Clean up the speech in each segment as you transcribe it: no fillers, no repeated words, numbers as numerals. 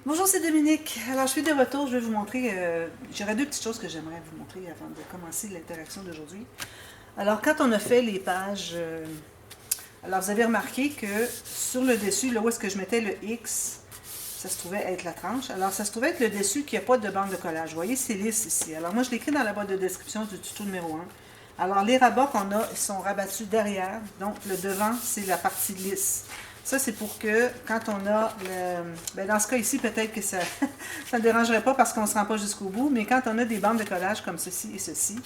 Bonjour, c'est Dominique. Alors, je suis de retour. Je vais vous montrer. J'aurais deux petites choses que j'aimerais vous montrer avant de commencer l'interaction d'aujourd'hui. Alors, quand on a fait les pages, alors vous avez remarqué que sur le dessus, là où est-ce que je mettais le X, ça se trouvait être la tranche. Alors, ça se trouvait être le dessus qui n'a pas de bande de collage. Vous voyez, c'est lisse ici. Alors, moi, je l'écris dans la boîte de description du tuto numéro 1. Alors, les rabats qu'on a sont rabattus derrière. Donc, le devant, c'est la partie lisse. Ça, c'est pour que quand on a le... Ben dans ce cas ici, peut-être que ça ne dérangerait pas parce qu'on ne se rend pas jusqu'au bout, mais quand on a des bandes de collage comme ceci et ceci,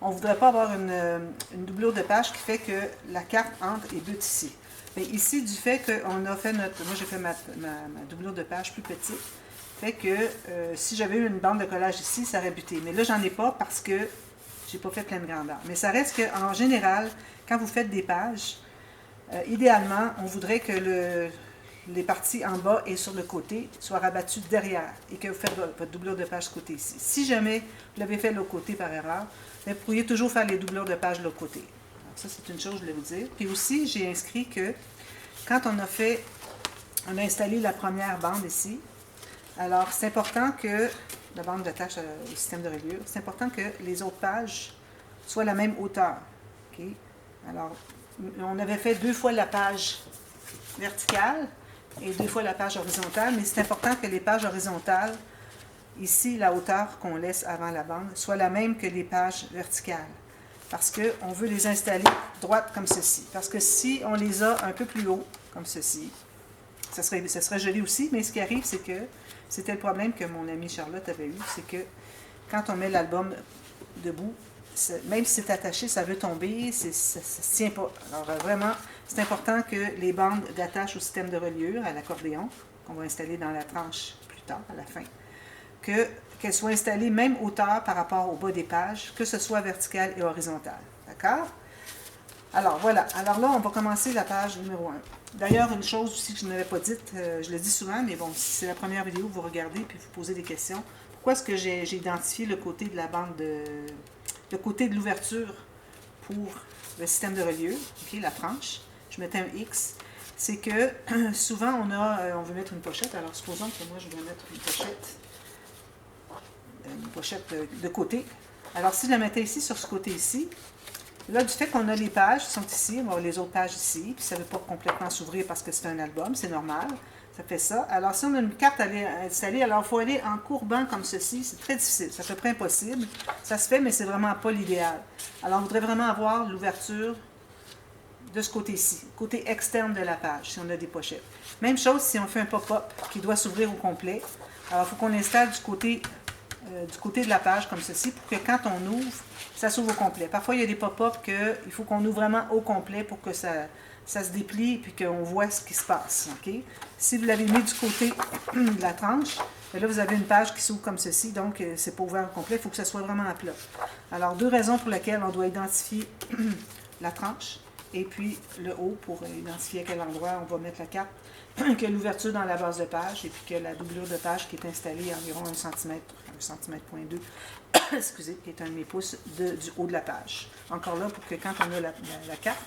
on ne voudrait pas avoir une doublure de page qui fait que la carte entre et bute ici. Mais ici, du fait qu'on a fait notre... Moi, j'ai fait ma doublure de page plus petite, fait que si j'avais eu une bande de collage ici, ça aurait buté. Mais là, j'en ai pas parce que j'ai pas fait pleine grandeur. Mais ça reste qu'en général, quand vous faites des pages, idéalement, on voudrait que les parties en bas et sur le côté soient rabattues derrière et que vous faites votre doublure de page ce côté ici. Si jamais vous l'avez fait de l'autre côté par erreur, vous pourriez toujours faire les doublures de page de l'autre côté. Alors ça, c'est une chose que je voulais vous dire. Puis aussi, j'ai inscrit que quand on a installé la première bande ici, alors c'est important que, la bande d'attache au système de reliure, c'est important que les autres pages soient la même hauteur. Okay? Alors, on avait fait 2 fois la page verticale et 2 fois la page horizontale, mais c'est important que les pages horizontales, ici, la hauteur qu'on laisse avant la bande, soit la même que les pages verticales. Parce qu'on veut les installer droites comme ceci. Parce que si on les a un peu plus haut, comme ceci, ça serait joli aussi, mais ce qui arrive, c'est que c'était le problème que mon amie Charlotte avait eu, c'est que quand on met l'album debout, même si c'est attaché, ça veut tomber, ça ne se tient pas. Alors vraiment, c'est important que les bandes d'attache au système de reliure, à l'accordéon, qu'on va installer dans la tranche plus tard, à la fin, qu'elles soient installées même hauteur par rapport au bas des pages, que ce soit vertical et horizontal. D'accord? Alors voilà, alors là, on va commencer la page numéro 1. D'ailleurs, une chose aussi que je n'avais pas dite, je le dis souvent, mais bon, si c'est la première vidéo que vous regardez puis vous posez des questions, pourquoi est-ce que j'ai identifié le côté de la bande le côté de l'ouverture pour le système de reliure, okay, la tranche, je mettais un X, c'est que souvent on veut mettre une pochette, alors supposons que moi je vais mettre une pochette de côté. Alors si je la mettais ici, sur ce côté ici, là du fait qu'on a les pages qui sont ici, on va avoir les autres pages ici, puis ça ne veut pas complètement s'ouvrir parce que c'est un album, c'est normal. Ça fait ça. Alors, si on a une carte à installer, alors il faut aller en courbant comme ceci. C'est très difficile. C'est à peu près impossible. Ça se fait, mais c'est vraiment pas l'idéal. Alors, on voudrait vraiment avoir l'ouverture de ce côté-ci, côté externe de la page, si on a des pochettes. Même chose si on fait un pop-up qui doit s'ouvrir au complet. Alors, il faut qu'on installe du côté de la page comme ceci pour que quand on ouvre, ça s'ouvre au complet. Parfois, il y a des pop-up qu'il faut qu'on ouvre vraiment au complet pour que ça se déplie et qu'on voit ce qui se passe. Okay? Si vous l'avez mis du côté de la tranche, là, vous avez une page qui s'ouvre comme ceci, donc c'est pas ouvert au complet, il faut que ça soit vraiment à plat. Alors, 2 raisons pour lesquelles on doit identifier la tranche et puis le haut pour identifier à quel endroit on va mettre la carte, que l'ouverture dans la base de page et puis que la doublure de page qui est installée à environ 1 cm, 1 cm, excusez, qui est un de mes pouces du haut de la page. Encore là, pour que quand on a la carte,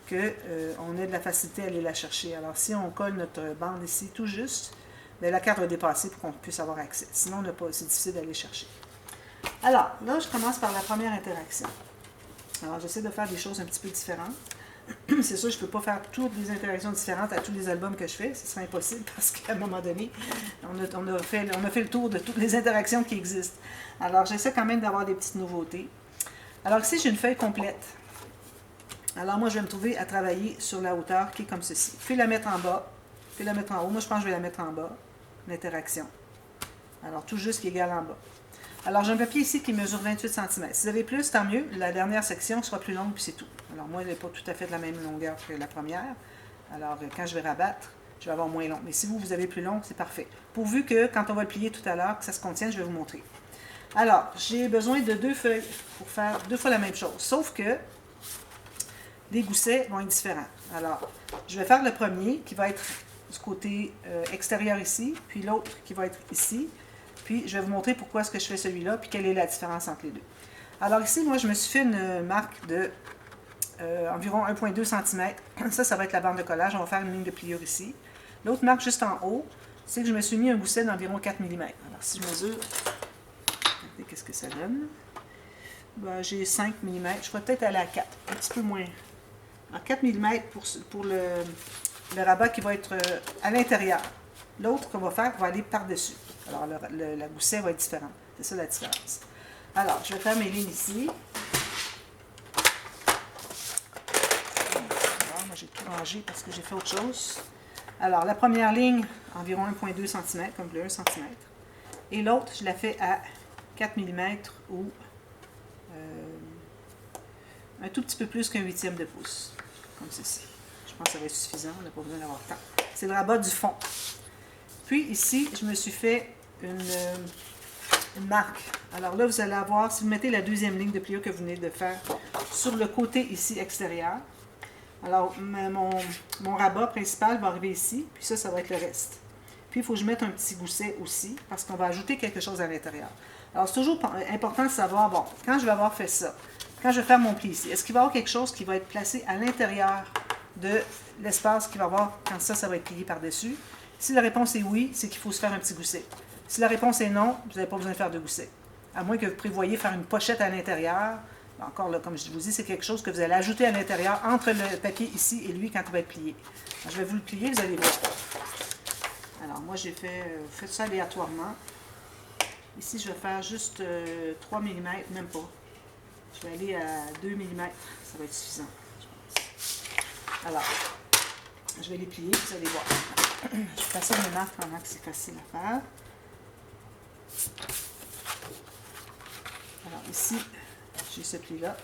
qu'on ait de la facilité à aller la chercher. Alors, si on colle notre bande ici tout juste, bien, la carte va dépasser pour qu'on puisse avoir accès. Sinon, c'est difficile d'aller chercher. Alors, là, je commence par la première interaction. Alors, j'essaie de faire des choses un petit peu différentes. C'est sûr, je ne peux pas faire toutes les interactions différentes à tous les albums que je fais. Ce serait impossible parce qu'à un moment donné, on a fait le tour de toutes les interactions qui existent. Alors, j'essaie quand même d'avoir des petites nouveautés. Alors ici, j'ai une feuille complète. Alors moi, je vais me trouver à travailler sur la hauteur qui est comme ceci. Puis la mettre en bas, puis la mettre en haut. Moi, je pense que je vais la mettre en bas, l'interaction. Alors, tout juste qui est égal en bas. Alors, j'ai un papier ici qui mesure 28 cm. Si vous avez plus, tant mieux. La dernière section sera plus longue, puis c'est tout. Alors, moi, elle n'est pas tout à fait de la même longueur que la première. Alors, quand je vais rabattre, je vais avoir moins long. Mais si vous avez plus long, c'est parfait. Pourvu que, quand on va le plier tout à l'heure, que ça se contienne, je vais vous montrer. Alors, j'ai besoin de 2 feuilles pour faire 2 fois la même chose. Sauf que les goussets vont être différents. Alors, je vais faire le premier qui va être du côté extérieur ici, puis l'autre qui va être ici. Puis, je vais vous montrer pourquoi est-ce que je fais celui-là, puis quelle est la différence entre les deux. Alors ici, moi, je me suis fait une marque de environ 1,2 cm. Ça va être la bande de collage. On va faire une ligne de pliure ici. L'autre marque juste en haut, c'est que je me suis mis un gousset d'environ 4 mm. Alors, si je mesure, regardez qu'est-ce que ça donne. Ben, j'ai 5 mm, je pourrais peut-être aller à 4, un petit peu moins. Alors, 4 mm pour le rabat qui va être à l'intérieur. L'autre qu'on va faire va aller par-dessus. Alors, la gousset va être différent. C'est ça la différence. Alors, je vais faire mes lignes ici. Alors, moi, j'ai tout rangé parce que j'ai fait autre chose. Alors, la première ligne, environ 1,2 cm, comme le 1 cm. Et l'autre, je la fais à 4 mm ou un tout petit peu plus qu'un huitième de pouce, comme ceci. Je pense que ça va être suffisant, on n'a pas besoin d'avoir tant. C'est le rabat du fond. Puis ici, je me suis fait une marque. Alors là, vous allez avoir, si vous mettez la deuxième ligne de pliure que vous venez de faire sur le côté ici extérieur, alors mon rabat principal va arriver ici, puis ça va être le reste. Puis il faut que je mette un petit gousset aussi, parce qu'on va ajouter quelque chose à l'intérieur. Alors c'est toujours important de savoir, bon, quand je vais avoir fait ça, quand je vais faire mon pli ici, est-ce qu'il va y avoir quelque chose qui va être placé à l'intérieur de l'espace qu'il va y avoir quand ça va être plié par-dessus? Si la réponse est oui, c'est qu'il faut se faire un petit gousset. Si la réponse est non, vous n'avez pas besoin de faire de gousset. À moins que vous prévoyez faire une pochette à l'intérieur. Encore là, comme je vous dis, c'est quelque chose que vous allez ajouter à l'intérieur entre le papier ici et lui quand il va être plié. Alors, je vais vous le plier, vous allez voir. Alors moi, j'ai fait ça aléatoirement. Ici, je vais faire juste 3 mm, même pas. Je vais aller à 2 mm, ça va être suffisant, je pense. Alors, je vais les plier, vous allez voir. Je vais passer mes marques pendant que c'est facile à faire. Alors ici, j'ai ce pli-là.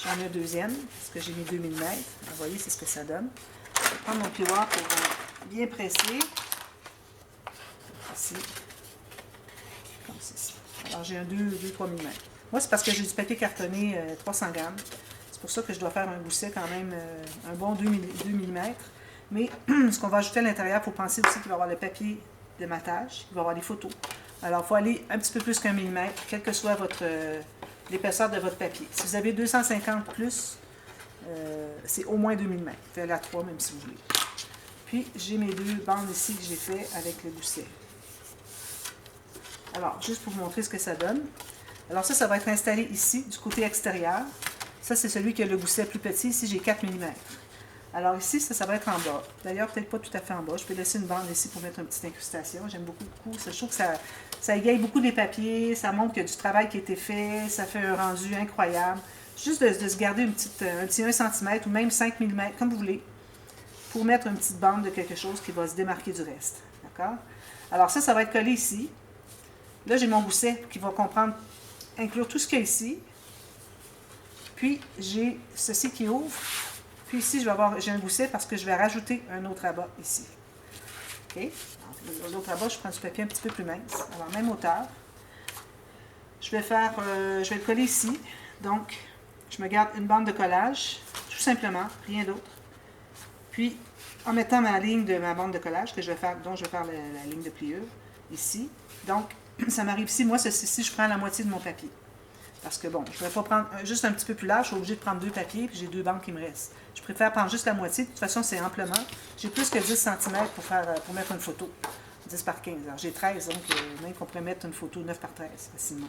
J'en ai un deuxième, parce que j'ai mis 2 mm. Vous voyez, c'est ce que ça donne. Je vais prendre mon plioir pour bien presser. Ici, comme ceci. Alors j'ai un 2-3 mm. Moi, c'est parce que j'ai du papier cartonné 300 grammes. C'est pour ça que je dois faire un gousset quand même, un bon 2 mm. Mais ce qu'on va ajouter à l'intérieur, il faut penser aussi qu'il va y avoir le papier de matage, il va y avoir les photos. Alors, il faut aller un petit peu plus qu'un millimètre, quelle que soit l'épaisseur de votre papier. Si vous avez 250 plus, c'est au moins 2 mm. Vous pouvez aller à 3 même si vous voulez. Puis, j'ai mes deux bandes ici que j'ai fait avec le gousset. Alors, juste pour vous montrer ce que ça donne. Alors ça va être installé ici, du côté extérieur. Ça, c'est celui qui a le gousset plus petit. Ici, j'ai 4 mm. Alors ici, ça va être en bas. D'ailleurs, peut-être pas tout à fait en bas. Je peux laisser une bande ici pour mettre une petite incrustation. J'aime beaucoup. Je trouve que ça égaye beaucoup les papiers. Ça montre qu'il y a du travail qui a été fait. Ça fait un rendu incroyable. Juste de se garder un petit 1 cm ou même 5 mm, comme vous voulez, pour mettre une petite bande de quelque chose qui va se démarquer du reste. D'accord? Alors ça va être collé ici. Là, j'ai mon gousset qui va inclure tout ce qu'il y a ici. Puis, j'ai ceci qui ouvre. Puis ici, j'ai un gousset parce que je vais rajouter un autre rabat ici. OK? L'autre rabat, je prends du papier un petit peu plus mince. Alors, même hauteur. Je vais le coller ici. Donc, je me garde une bande de collage, tout simplement, rien d'autre. Puis, en mettant ma bande de collage, dont je vais faire la ligne de pliure, ici. Donc, ça m'arrive ici. Moi, si je prends la moitié de mon papier. Parce que bon, je ne vais pas prendre juste un petit peu plus large, je suis obligée de prendre 2 papiers, puis j'ai 2 bandes qui me restent. Je préfère prendre juste la moitié, de toute façon, c'est amplement. J'ai plus que 10 cm pour mettre une photo. 10 par 15. Alors, j'ai 13, donc même qu'on pourrait mettre une photo 9 par 13 facilement.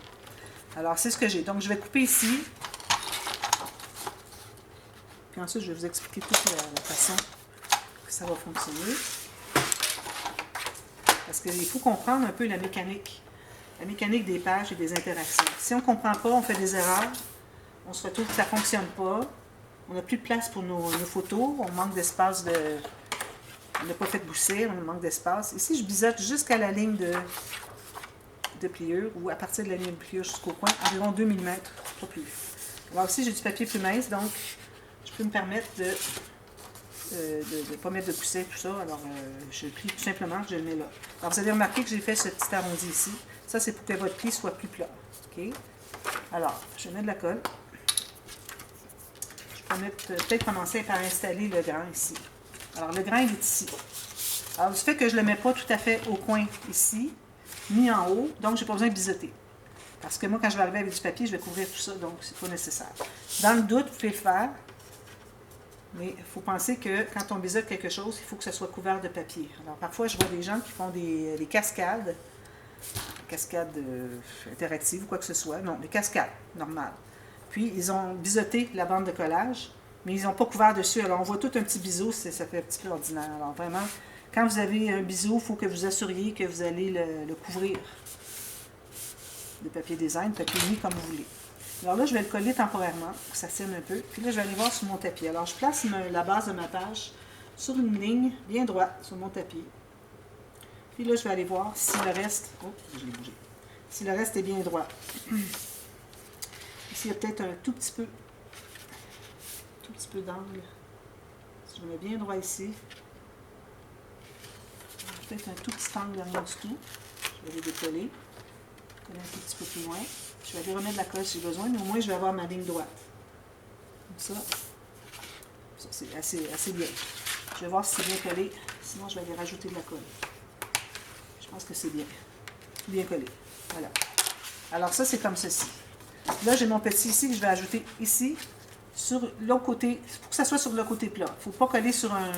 Alors, c'est ce que j'ai. Donc, je vais couper ici. Puis ensuite, je vais vous expliquer toute la façon que ça va fonctionner. Parce qu'il faut comprendre un peu la mécanique des pages et des interactions. Si on ne comprend pas, on fait des erreurs, on se retrouve que ça ne fonctionne pas, on n'a plus de place pour nos photos, on manque d'espace on n'a pas fait de gousset, on manque d'espace. Ici, je biseaute jusqu'à la ligne de pliure, ou à partir de la ligne de pliure jusqu'au coin, environ 2 mm, pas plus. Alors ici, j'ai du papier plus mince, donc je peux me permettre de ne pas mettre de gousset, tout ça. Alors, je plie tout simplement, je le mets là. Alors, vous avez remarqué que j'ai fait ce petit arrondi ici. Ça, c'est pour que votre pli soit plus plat. OK? Alors, je mets de la colle. Je peux peut-être commencer par installer le grain ici. Alors, le grain, il est ici. Alors, du fait que je ne le mets pas tout à fait au coin ici, ni en haut, donc je n'ai pas besoin de biseauter. Parce que moi, quand je vais arriver avec du papier, je vais couvrir tout ça, donc c'est pas nécessaire. Dans le doute, vous pouvez le faire. Mais il faut penser que quand on biseaute quelque chose, il faut que ça soit couvert de papier. Alors parfois, je vois des gens qui font des cascades, interactives ou quoi que ce soit. Non, des cascades normales. Puis, ils ont biseauté la bande de collage, mais ils n'ont pas couvert dessus. Alors, on voit tout un petit biseau, ça fait un petit peu ordinaire. Alors, vraiment, quand vous avez un biseau, il faut que vous assuriez que vous allez le couvrir de papier design, papier uni, comme vous voulez. Alors là, je vais le coller temporairement, pour que ça tienne un peu. Puis là, je vais aller voir sur mon tapis. Alors, je place la base de ma page sur une ligne bien droite sur mon tapis. Puis là, je vais aller voir si le reste... Oh, je l'ai bougé. Si le reste est bien droit. Ici, il y a peut-être un tout petit peu d'angle. Si je mets bien droit ici, peut-être un tout petit angle derrière du tout. Je vais les décoller. Coller un tout petit peu plus loin. Je vais aller remettre de la colle si j'ai besoin, mais au moins je vais avoir ma ligne droite. Comme ça c'est assez bien. Je vais voir si c'est bien collé, sinon je vais aller rajouter de la colle. Je pense que c'est bien collé. Voilà. Alors ça, c'est comme ceci. Là, j'ai mon petit ici que je vais ajouter ici, sur l'autre côté, pour que ça soit sur le côté plat. Il ne faut pas coller sur un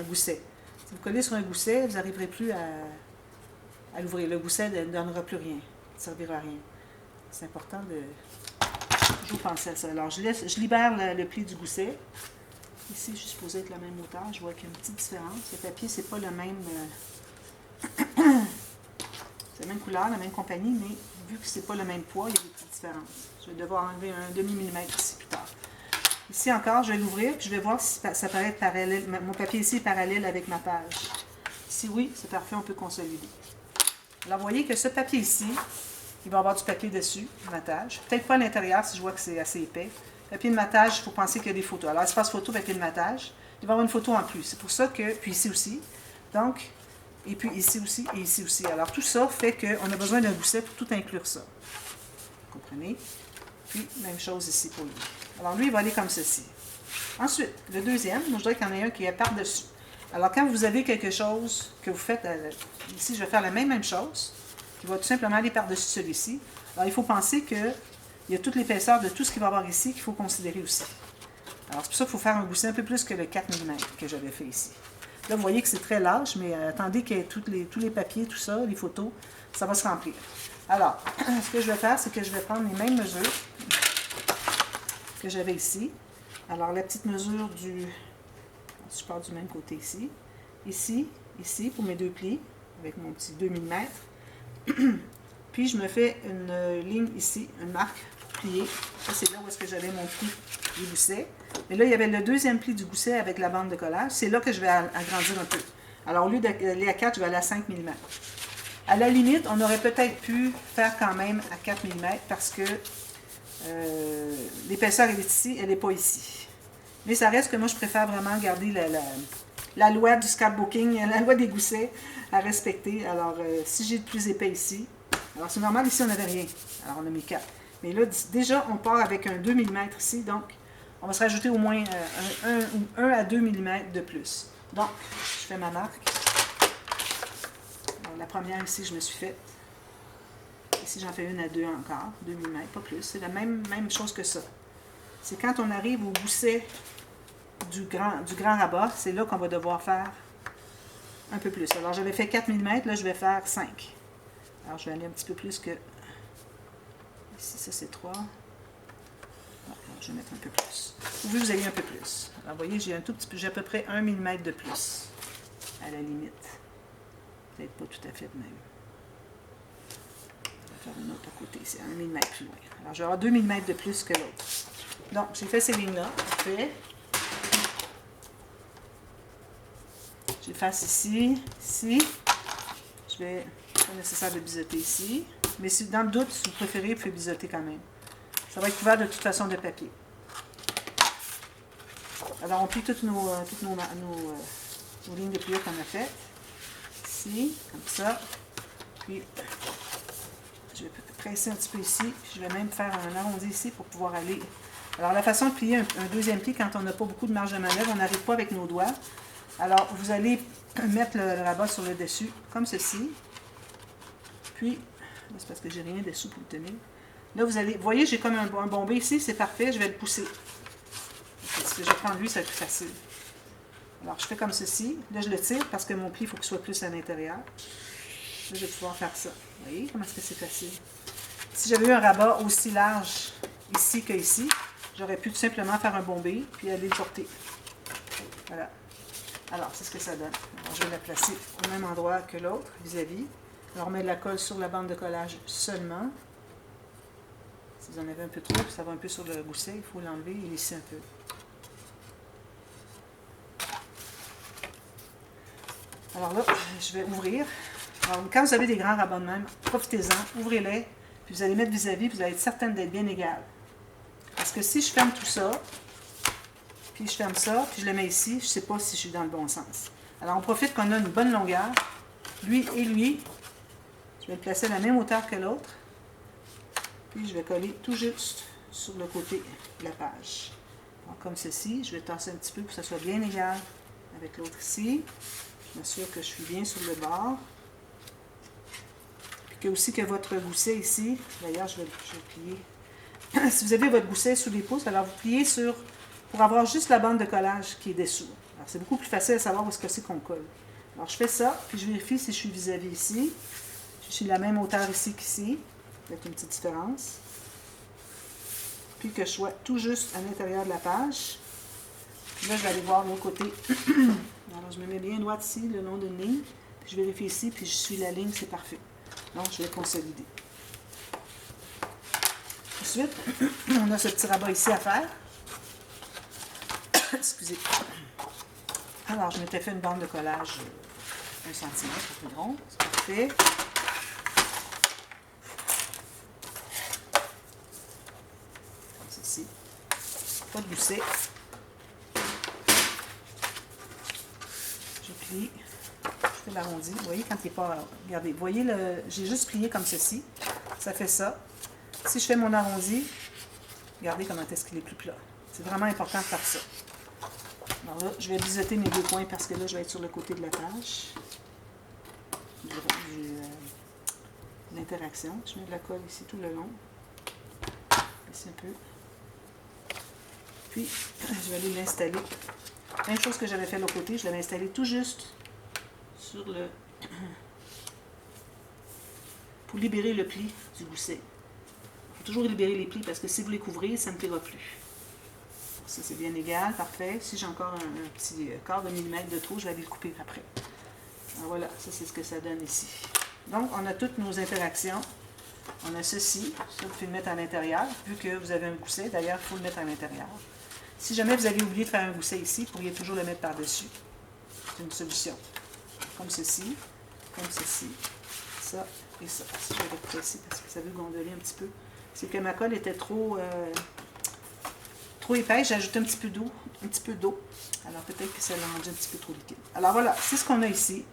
gousset. Si vous collez sur un gousset, vous n'arriverez plus à l'ouvrir. Le gousset ne donnera plus rien. Ça ne servira à rien. C'est important de toujours penser à ça. Alors, je libère le pli du gousset. Ici, je suis supposée être la même hauteur. Je vois qu'il y a une petite différence. Le papier, c'est pas le même... c'est la même couleur, la même compagnie, mais vu que c'est pas le même poids, il y a des petites différences. Je vais devoir enlever un demi-millimètre ici plus tard. Ici encore, je vais l'ouvrir, puis je vais voir si ça paraît être parallèle. Mon papier ici est parallèle avec ma page. Si oui, c'est parfait, on peut consolider. Alors, vous voyez que ce papier ici, il va y avoir du papier dessus, du matage. Peut-être pas à l'intérieur si je vois que c'est assez épais. Papier de matage, il faut penser qu'il y a des photos. Alors, espace photo, papier de matage. Il va y avoir une photo en plus. C'est pour ça que, puis ici aussi. Donc, et puis ici aussi et ici aussi. Alors, tout ça fait qu'on a besoin d'un gousset pour tout inclure ça. Vous comprenez? Puis, même chose ici pour lui. Alors, lui, il va aller comme ceci. Ensuite, le deuxième, moi, je dirais qu'il y en a un qui est par-dessus. Alors, quand vous avez quelque chose que vous faites, ici, je vais faire la même chose, qui va tout simplement aller par-dessus celui-ci. Alors, il faut penser qu'il y a toute l'épaisseur de tout ce qu'il va y avoir ici qu'il faut considérer aussi. Alors, c'est pour ça qu'il faut faire un gousset un peu plus que le 4 mm que j'avais fait ici. Là, vous voyez que c'est très large, mais attendez qu'il y ait tous les papiers, tout ça, les photos, ça va se remplir. Alors, ce que je vais faire, c'est que je vais prendre les mêmes mesures que j'avais ici. Alors, la petite mesure je pars du même côté ici. Ici, pour mes deux plis, avec mon petit 2 mm. Puis, je me fais une ligne ici, une marque pour plier. Ça, c'est là où est-ce que j'avais mon pli du gousset. Mais là, il y avait le deuxième pli du gousset avec la bande de collage. C'est là que je vais agrandir un peu. Alors, au lieu d'aller à 4, je vais aller à 5 mm. À la limite, on aurait peut-être pu faire quand même à 4 mm parce que l'épaisseur est ici, elle n'est pas ici. Mais ça reste que moi, je préfère vraiment garder la loi du scrapbooking, la loi des goussets à respecter. Alors, si j'ai de plus épais ici, alors c'est normal, ici, on n'avait rien. Alors, on a mis 4. Mais là, déjà, on part avec un 2 mm ici, donc on va se rajouter au moins 1 à 2 mm de plus. Donc, je fais ma marque. Alors, la première ici, je me suis faite. Ici, j'en fais une à 2 encore, 2 mm, pas plus. C'est la même chose que ça. C'est quand on arrive au gousset du grand rabat, c'est là qu'on va devoir faire un peu plus. Alors, j'avais fait 4 mm, là, je vais faire 5. Alors, je vais aller un petit peu plus que... Ici, ça, c'est 3. Alors, je vais mettre un peu plus. Vous allez un peu plus. Alors, vous voyez, j'ai un tout petit peu, j'ai à peu près 1 mm de plus, à la limite. Peut-être pas tout à fait de même. On va faire une autre à côté, c'est 1 mm plus loin. Alors, je vais avoir 2 mm de plus que l'autre. Donc, j'ai fait ces lignes-là. Parfait. J'efface ici, ici. Je vais, pas nécessaire de biseauter ici. Mais si dans le doute, si vous préférez, vous pouvez biseauter quand même. Ça va être couvert de toute façon de papier. Alors, on plie toutes nos lignes de pliure qu'on a faites. Ici, comme ça. Puis, je vais presser un petit peu ici. Puis je vais même faire un arrondi ici pour pouvoir aller. Alors, la façon de plier un deuxième pli, quand on n'a pas beaucoup de marge de manœuvre, on n'arrive pas avec nos doigts. Alors, vous allez mettre le rabat sur le dessus, comme ceci. Puis, c'est parce que j'ai rien dessous pour le tenir. Là, vous voyez, j'ai comme un bombé ici, c'est parfait, je vais le pousser. Si je vais prendre lui, ça va être plus facile. Alors, je fais comme ceci. Là, je le tire parce que mon pli, il faut qu'il soit plus à l'intérieur. Là, je vais pouvoir faire ça. Vous voyez comment est-ce que c'est facile? Si j'avais eu un rabat aussi large ici que ici, j'aurais pu tout simplement faire un bombé puis aller le porter. Voilà. Alors, c'est ce que ça donne. Alors, je vais la placer au même endroit que l'autre, vis-à-vis. Alors, on met de la colle sur la bande de collage seulement. Si vous en avez un peu trop, ça va un peu sur le gousset, il faut l'enlever et lisser un peu. Alors là, je vais ouvrir. Alors, quand vous avez des grands rabats de même, profitez-en, ouvrez-les, puis vous allez mettre vis-à-vis, puis vous allez être certaine d'être bien égal. Parce que si je ferme tout ça, puis je ferme ça, puis je le mets ici, je ne sais pas si je suis dans le bon sens. Alors, on profite qu'on a une bonne longueur. Lui et lui, je vais le placer à la même hauteur que l'autre. Puis, je vais coller tout juste sur le côté de la page. Alors, comme ceci, je vais tasser un petit peu pour que ça soit bien égal avec l'autre ici. Je m'assure que je suis bien sur le bord. Puis que aussi que votre gousset ici, d'ailleurs, je vais plier. Si vous avez votre gousset sous les pouces, alors vous pliez sur, pour avoir juste la bande de collage qui est dessous. Alors, c'est beaucoup plus facile à savoir où est-ce que c'est qu'on colle. Alors, je fais ça, puis je vérifie si je suis vis-à-vis ici. Je suis de la même hauteur ici qu'ici. Peut-être une petite différence. Puis que je sois tout juste à l'intérieur de la page. Puis là, je vais aller voir l'autre côté. Alors, je me mets bien droite ici, le long d'une ligne. Puis je vérifie ici, puis je suis la ligne, c'est parfait. Donc, je vais consolider. Ensuite, on a ce petit rabat ici à faire. Excusez. Alors, je m'étais fait une bande de collage 1 cm, un peu rond. C'est parfait. Comme ceci. Pas de gousset. Je plie. Je fais l'arrondi. Vous voyez, quand il n'est pas... Regardez, vous voyez, j'ai juste plié comme ceci. Ça fait ça. Si je fais mon arrondi, regardez comment est-ce qu'il est plus plat. C'est vraiment important de faire ça. Alors là, je vais biseauter mes 2 points parce que là, je vais être sur le côté de la page. L'interaction. Je mets de la colle ici tout le long. Ici un peu. Puis, je vais aller l'installer. Même chose que j'avais fait de l'autre côté, je l'avais installé tout juste sur le... pour libérer le pli du gousset. Il faut toujours libérer les plis parce que si vous les couvrez, ça ne pliera plus. Ça, c'est bien égal, parfait. Si j'ai encore un petit quart de millimètre de trop, je vais aller le couper après. Alors voilà, ça c'est ce que ça donne ici. Donc, on a toutes nos interactions. On a ceci, ça vous pouvez le mettre à l'intérieur, vu que vous avez un gousset. D'ailleurs, il faut le mettre à l'intérieur. Si jamais vous avez oublié de faire un gousset ici, vous pourriez toujours le mettre par-dessus. C'est une solution. Comme ceci, ça et ça. Si je vais le presser parce que ça veut gondoler un petit peu. C'est que ma colle était trop épaisse, j'ai ajouté un petit peu d'eau. Alors peut-être que ça l'a rendu un petit peu trop liquide. Alors voilà, c'est ce qu'on a ici.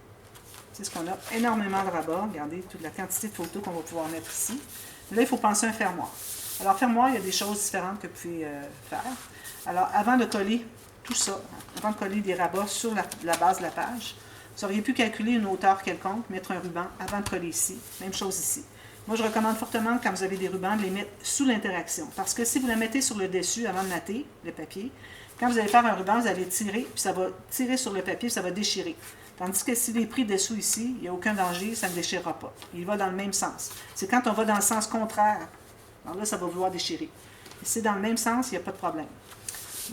C'est ce qu'on a. Énormément de rabats. Regardez toute la quantité de photos qu'on va pouvoir mettre ici. Là, il faut penser à un fermoir. Alors, fermoir, il y a des choses différentes que vous pouvez faire. Alors, avant de coller tout ça, avant de coller des rabats sur la base de la page, vous auriez pu calculer une hauteur quelconque, mettre un ruban avant de coller ici. Même chose ici. Moi, je recommande fortement, quand vous avez des rubans, de les mettre sous l'interaction. Parce que si vous la mettez sur le dessus avant de mater le papier, quand vous allez faire un ruban, vous allez tirer, puis ça va tirer sur le papier, puis ça va déchirer. Tandis que s'il est pris dessous ici, il n'y a aucun danger, ça ne déchirera pas. Il va dans le même sens. C'est quand on va dans le sens contraire, alors là, ça va vouloir déchirer. Si c'est dans le même sens, il n'y a pas de problème.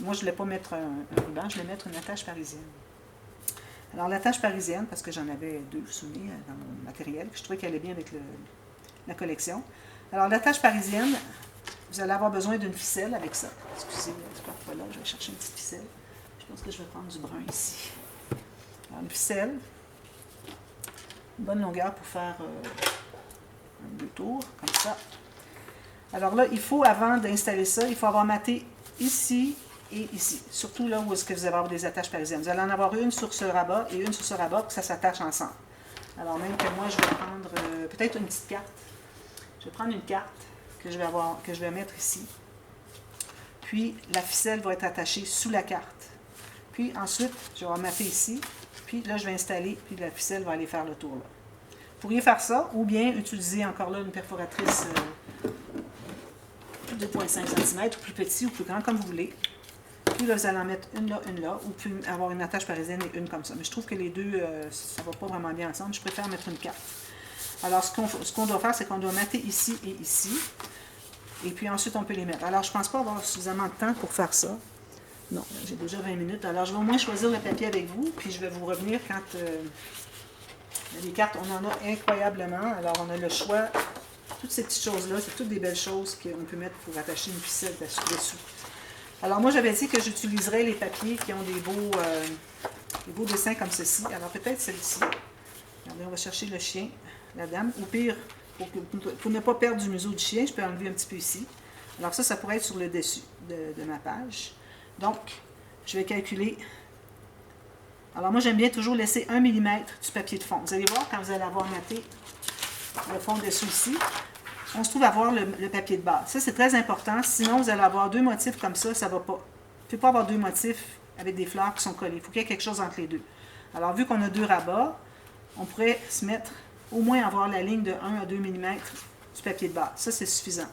Moi, je ne voulais pas mettre un ruban, je voulais mettre une attache parisienne. Alors, l'attache parisienne, parce que j'en avais 2, vous vous souvenez, dans mon matériel, puis je trouvais qu'elle allait bien avec la collection. Alors, l'attache parisienne, vous allez avoir besoin d'une ficelle avec ça. Excusez, je ne là, je vais chercher une petite ficelle. Je pense que je vais prendre du brun ici. Alors, une ficelle, une bonne longueur pour faire un 2 tours, comme ça. Alors là, il faut, avant d'installer ça, il faut avoir maté ici et ici. Surtout là où est-ce que vous allez avoir des attaches parisiennes. Vous allez en avoir une sur ce rabat et une sur ce rabat pour que ça s'attache ensemble. Alors même que moi, je vais prendre peut-être une petite carte. Je vais prendre une carte que je vais mettre ici. Puis la ficelle va être attachée sous la carte. Puis ensuite, je vais mater ici. Puis là, je vais installer, puis la ficelle va aller faire le tour là. Vous pourriez faire ça, ou bien utiliser encore là une perforatrice 2,5 cm, ou plus petit ou plus grand, comme vous voulez. Puis Puis là, vous allez en mettre une là, ou puis avoir une attache parisienne et une comme ça. Mais je trouve que les deux, ça ne va pas vraiment bien ensemble. Je préfère mettre une carte. Alors, ce qu'on doit faire, c'est qu'on doit mater ici et ici. Et puis ensuite, on peut les mettre. Alors, je ne pense pas avoir suffisamment de temps pour faire ça. Non, j'ai déjà 20 minutes. Alors, je vais au moins choisir le papier avec vous, puis je vais vous revenir quand... les cartes, on en a incroyablement. Alors, on a le choix. Toutes ces petites choses-là, c'est toutes des belles choses qu'on peut mettre pour attacher une ficelle dessus. Alors, moi, j'avais dit que j'utiliserais les papiers qui ont des beaux dessins comme ceci. Alors, peut-être celle-ci. Regardez, on va chercher le chien, la dame. Ou pire, pour ne pas perdre du museau du chien, je peux enlever un petit peu ici. Alors ça pourrait être sur le dessus de ma page. Donc, je vais calculer. Alors moi, j'aime bien toujours laisser 1 mm du papier de fond. Vous allez voir, quand vous allez avoir maté le fond dessous ici, on se trouve à avoir le papier de base. Ça, c'est très important. Sinon, vous allez avoir deux motifs comme ça, ça ne va pas. Il ne peut pas avoir deux motifs avec des fleurs qui sont collés. Il faut qu'il y ait quelque chose entre les deux. Alors, vu qu'on a deux rabats, on pourrait se mettre, au moins avoir la ligne de 1 à 2 mm du papier de base. Ça, c'est suffisant.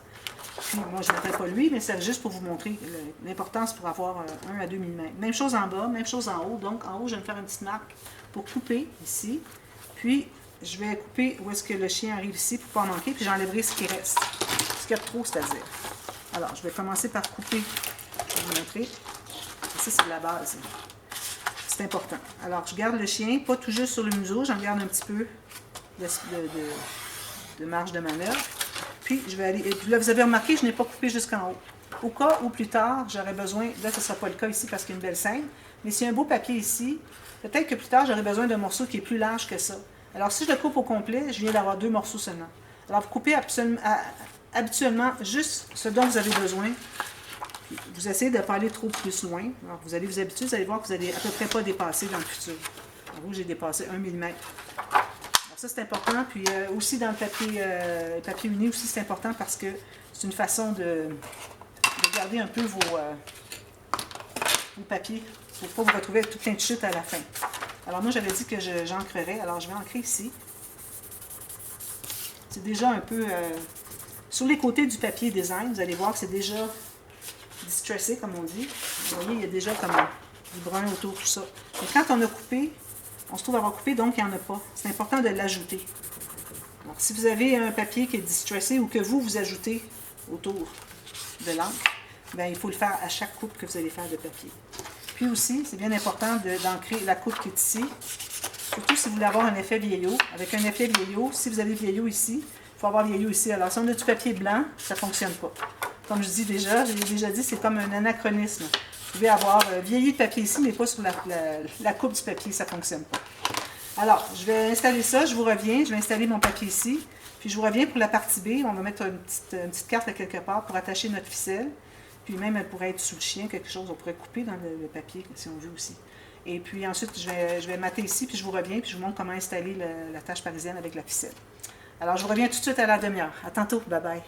Puis, moi, je ne mettrai pas lui, mais c'est juste pour vous montrer l'importance pour avoir 1 à 2 mm. Même chose en bas, même chose en haut. Donc, en haut, je vais me faire une petite marque pour couper ici. Puis, je vais couper où est-ce que le chien arrive ici pour ne pas manquer. Puis, j'enlèverai ce qui reste. Ce qu'il y a de trop, c'est-à-dire. Alors, je vais commencer par couper. Je vais vous montrer. Et ça, c'est la base. C'est important. Alors, je garde le chien, pas tout juste sur le museau. J'en garde un petit peu de marge de manœuvre. Puis, je vais aller... Et puis là, vous avez remarqué, je n'ai pas coupé jusqu'en haut. Au cas où plus tard, j'aurais besoin... Là, ce ne sera pas le cas ici parce qu'il y a une belle scène. Mais s'il y a un beau papier ici, peut-être que plus tard, j'aurai besoin d'un morceau qui est plus large que ça. Alors, si je le coupe au complet, je viens d'avoir 2 morceaux seulement. Alors, vous coupez habituellement juste ce dont vous avez besoin. Vous essayez de ne pas aller trop plus loin. Alors, vous allez vous habituer, vous allez voir que vous n'allez à peu près pas dépasser dans le futur. En gros, j'ai dépassé 1 mm. Ça, c'est important. Puis aussi dans le papier uni aussi, c'est important parce que c'est une façon de garder un peu vos papiers pour ne pas vous retrouver avec tout plein de chutes à la fin. Alors moi, j'avais dit que j'ancrerais. Alors, je vais ancrer ici. C'est déjà un peu... sur les côtés du papier design, vous allez voir que c'est déjà distressé, comme on dit. Vous voyez, il y a déjà comme du brun autour, tout ça. Et quand on a coupé, on se trouve à avoir coupé, donc il n'y en a pas. C'est important de l'ajouter. Alors, si vous avez un papier qui est distressé ou que vous ajoutez autour de l'encre, bien, il faut le faire à chaque coupe que vous allez faire de papier. Puis aussi, c'est bien important d'ancrer la coupe qui est ici, surtout si vous voulez avoir un effet vieillot. Avec un effet vieillot, si vous avez vieillot ici, il faut avoir vieillot ici. Alors, si on a du papier blanc, ça ne fonctionne pas. Comme je dis déjà, j'ai déjà dit, c'est comme un anachronisme. Vous pouvez avoir vieilli de papier ici, mais pas sur la coupe du papier, ça ne fonctionne pas. Alors, je vais installer ça, je vous reviens, je vais installer mon papier ici, puis je vous reviens pour la partie B. On va mettre une petite carte à quelque part pour attacher notre ficelle, puis même elle pourrait être sous le chien, quelque chose, on pourrait couper dans le papier si on veut aussi. Et puis ensuite, je vais mater ici, puis je vous reviens, puis je vous montre comment installer la tâche parisienne avec la ficelle. Alors, je vous reviens tout de suite à la demi-heure. À tantôt, bye bye.